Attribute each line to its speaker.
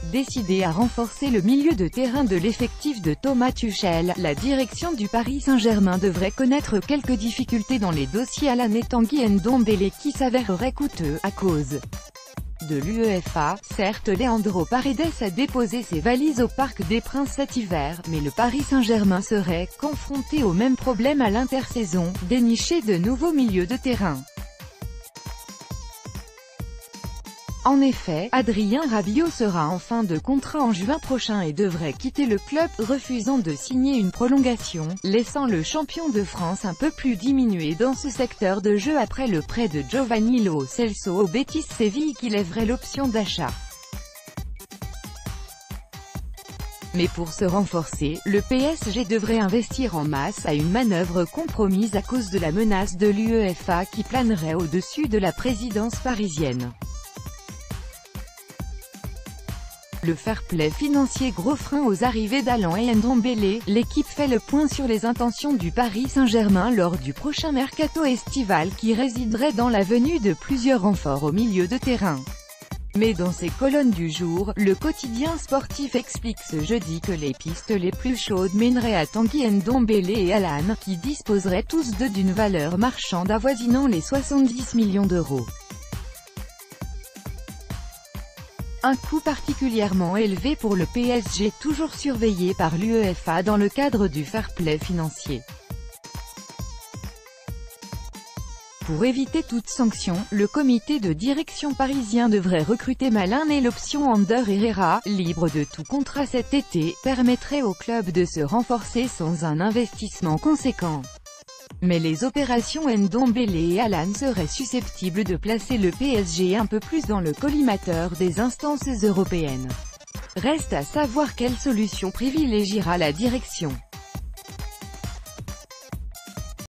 Speaker 1: décidé à renforcer le milieu de terrain de l'effectif de Thomas Tuchel, la direction du Paris Saint-Germain devrait connaître quelques difficultés dans les dossiers Alan et Tanguy Ndombele qui s'avéreraient coûteux, à cause de l'UEFA. Certes, Leandro Paredes a déposé ses valises au Parc des Princes cet hiver, mais le Paris Saint-Germain serait confronté au même problème à l'intersaison, dénicher de nouveaux milieux de terrain. En effet, Adrien Rabiot sera en fin de contrat en juin prochain et devrait quitter le club, refusant de signer une prolongation, laissant le champion de France un peu plus diminué dans ce secteur de jeu après le prêt de Giovanni Lo Celso au Betis Séville qui lèverait l'option d'achat. Mais pour se renforcer, le PSG devrait investir en masse à une manœuvre compromise à cause de la menace de l'UEFA qui planerait au-dessus de la présidence parisienne. Le fair-play financier gros frein aux arrivées d'Alan et Ndombele, l'équipe fait le point sur les intentions du Paris Saint-Germain lors du prochain mercato estival qui résiderait dans la venue de plusieurs renforts au milieu de terrain. Mais dans ses colonnes du jour, le quotidien sportif explique ce jeudi que les pistes les plus chaudes mèneraient à Tanguy Ndombele et Alan, qui disposeraient tous deux d'une valeur marchande avoisinant les 70 millions d'euros. Un coût particulièrement élevé pour le PSG, toujours surveillé par l'UEFA dans le cadre du fair-play financier. Pour éviter toute sanction, le comité de direction parisien devrait recruter Malin et l'option Ander Herrera, libre de tout contrat cet été, permettrait au club de se renforcer sans un investissement conséquent. Mais les opérations Ndombele et Alan seraient susceptibles de placer le PSG un peu plus dans le collimateur des instances européennes. Reste à savoir quelle solution privilégiera la direction.